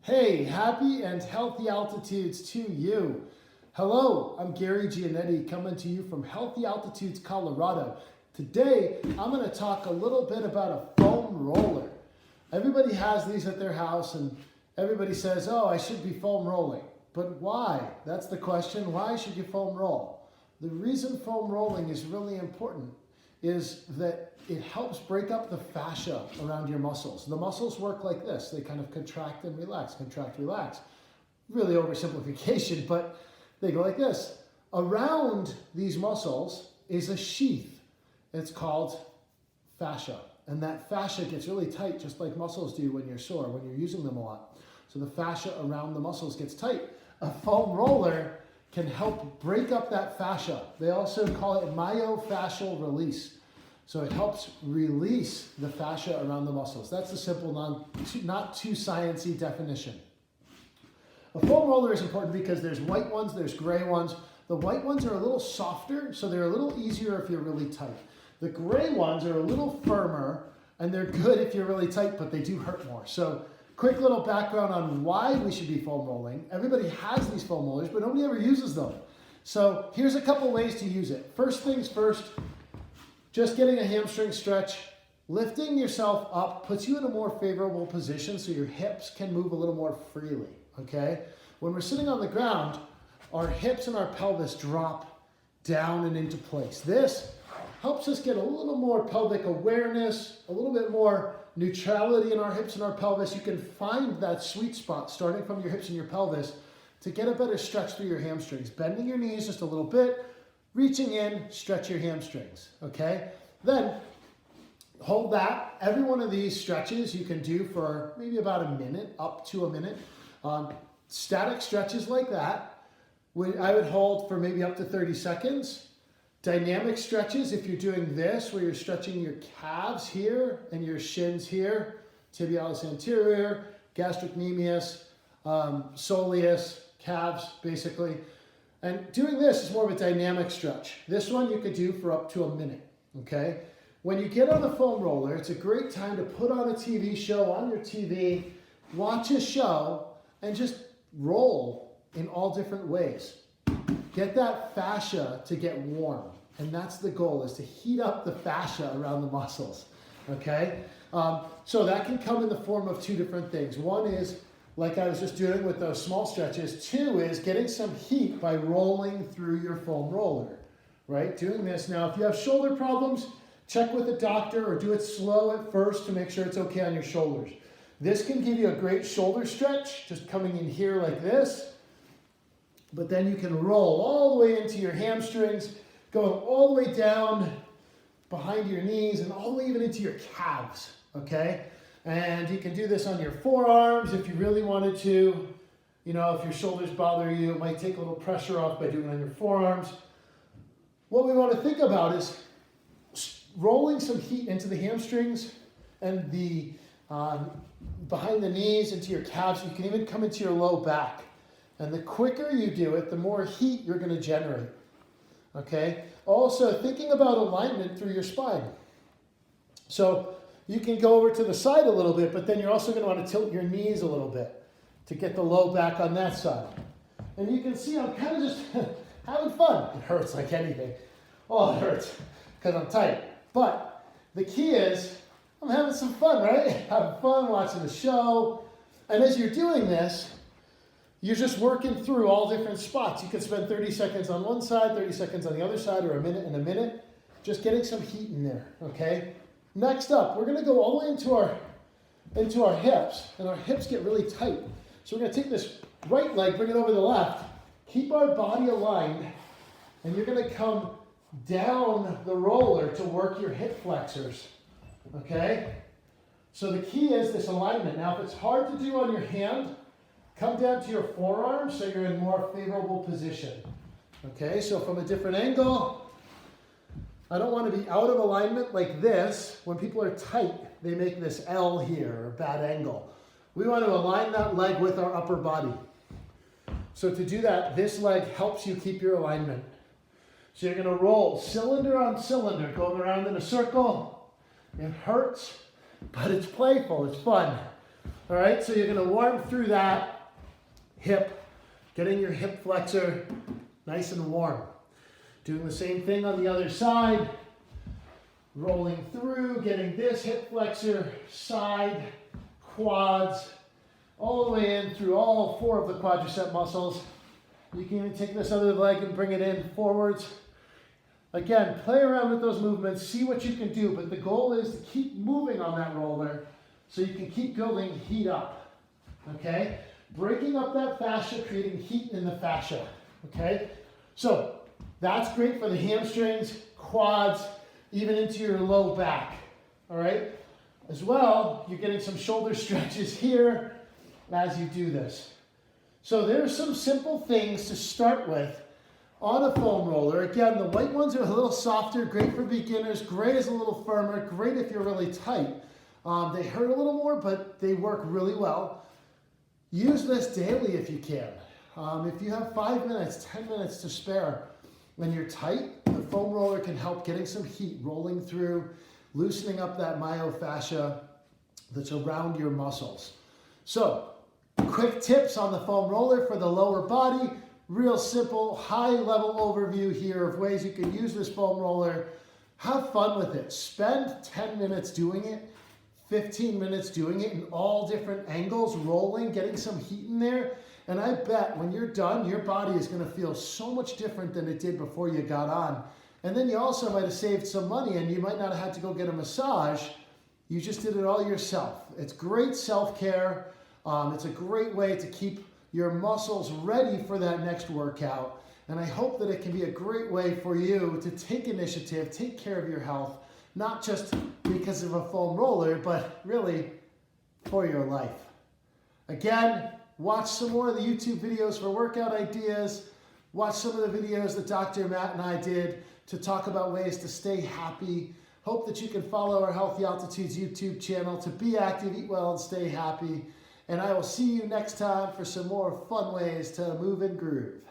Hey, happy and healthy altitudes to you. Hello, I'm Gary Giannetti coming to you from Healthy Altitudes, Colorado. Today, I'm going to talk a little bit about a foam roller. Everybody has these at their house and everybody says, oh, I should be foam rolling. But why? That's the question. Why should you foam roll? The reason foam rolling is really important is that it helps break up the fascia around your muscles. The muscles work like this. They kind of contract and relax, contract, relax. Really oversimplification, but they go like this. Around these muscles is a sheath. It's called fascia. And that fascia gets really tight, just like muscles do when you're sore, when you're using them a lot. So the fascia around the muscles gets tight. A foam roller can help break up that fascia. They also call it myofascial release. So it helps release the fascia around the muscles. That's the simple, not too sciencey definition. A foam roller is important because there's white ones, there's gray ones. The white ones are a little softer, so they're a little easier if you're really tight. The gray ones are a little firmer, and they're good if you're really tight, but they do hurt more. So quick little background on why we should be foam rolling. Everybody has these foam rollers, but nobody ever uses them. So here's a couple ways to use it. First things first, just getting a hamstring stretch. Lifting yourself up puts you in a more favorable position so your hips can move a little more freely, okay? When we're sitting on the ground, our hips and our pelvis drop down and into place. This helps us get a little more pelvic awareness, a little bit more neutrality in our hips and our pelvis. You can find that sweet spot starting from your hips and your pelvis to get a better stretch through your hamstrings. Bending your knees just a little bit, reaching in, stretch your hamstrings, okay? Then hold that. Every one of these stretches you can do for maybe about a minute, up to a minute. Static stretches like that, I would hold for maybe up to 30 seconds. Dynamic stretches, if you're doing this, where you're stretching your calves here and your shins here, tibialis anterior, gastrocnemius, soleus, calves, basically. And doing this is more of a dynamic stretch. This one you could do for up to a minute, okay? When you get on the foam roller, it's a great time to put on a TV show on your TV, watch a show, and just roll in all different ways. Get that fascia to get warm. And that's the goal, is to heat up the fascia around the muscles, okay? So that can come in the form of two different things. One is, like I was just doing with those small stretches. Two is getting some heat by rolling through your foam roller, right? Doing this. Now, if you have shoulder problems, check with a doctor or do it slow at first to make sure it's okay on your shoulders. This can give you a great shoulder stretch, just coming in here like this. But then you can roll all the way into your hamstrings, going all the way down behind your knees and all the way even into your calves, okay? And you can do this on your forearms if you really wanted to. You know, if your shoulders bother you, it might take a little pressure off by doing it on your forearms. What we want to think about is rolling some heat into the hamstrings and the behind the knees, into your calves. You can even come into your low back. And the quicker you do it, the more heat you're going to generate. Okay? Also, thinking about alignment through your spine. So you can go over to the side a little bit, but then you're also going to want to tilt your knees a little bit to get the low back on that side. And you can see I'm kind of just having fun. It hurts like anything. Oh, it hurts because I'm tight. But the key is I'm having some fun, right? Having fun watching the show. And as you're doing this, you're just working through all different spots. You can spend 30 seconds on one side, 30 seconds on the other side, or a minute and a minute, just getting some heat in there, okay? Next up, we're gonna go all the way into our hips, and our hips get really tight. So we're gonna take this right leg, bring it over the left, keep our body aligned, and you're gonna come down the roller to work your hip flexors, okay? So the key is this alignment. Now, if it's hard to do on your hand, come down to your forearm so you're in more favorable position. Okay, so from a different angle, I don't want to be out of alignment like this. When people are tight, they make this L here, or bad angle. We want to align that leg with our upper body. So to do that, this leg helps you keep your alignment. So you're going to roll cylinder on cylinder, going around in a circle. It hurts, but it's playful, it's fun. All right, so you're gonna warm through that hip, getting your hip flexor nice and warm. Doing the same thing on the other side, rolling through, getting this hip flexor, side, quads, all the way in through all 4 of the quadricep muscles. You can even take this other leg and bring it in forwards. Again, play around with those movements, see what you can do, but the goal is to keep moving on that roller so you can keep building heat up, okay? Breaking up that fascia, creating heat in the fascia, okay? So that's great for the hamstrings, quads, even into your low back, all right? As well, you're getting some shoulder stretches here as you do this. So there's some simple things to start with on a foam roller. Again, the white ones are a little softer, great for beginners. Gray is a little firmer, great if you're really tight. They hurt a little more, but they work really well. Use this daily if you can. If you have 5 minutes, 10 minutes to spare when you're tight, the foam roller can help getting some heat rolling through, loosening up that myofascia that's around your muscles. So, quick tips on the foam roller for the lower body. Real simple, high-level overview here of ways you can use this foam roller. Have fun with it. Spend 10 minutes doing it, 15 minutes doing it in all different angles, rolling, getting some heat in there. And I bet when you're done, your body is going to feel so much different than it did before you got on. And then you also might have saved some money and you might not have had to go get a massage. You just did it all yourself. It's great self-care. It's a great way to keep your muscles ready for that next workout. And I hope that it can be a great way for you to take initiative, take care of your health, not just because of a foam roller, but really for your life. Again, watch some more of the YouTube videos for workout ideas. Watch some of the videos that Dr. Matt and I did to talk about ways to stay happy. Hope that you can follow our Healthy Altitudes YouTube channel to be active, eat well, and stay happy. And I will see you next time for some more fun ways to move and groove.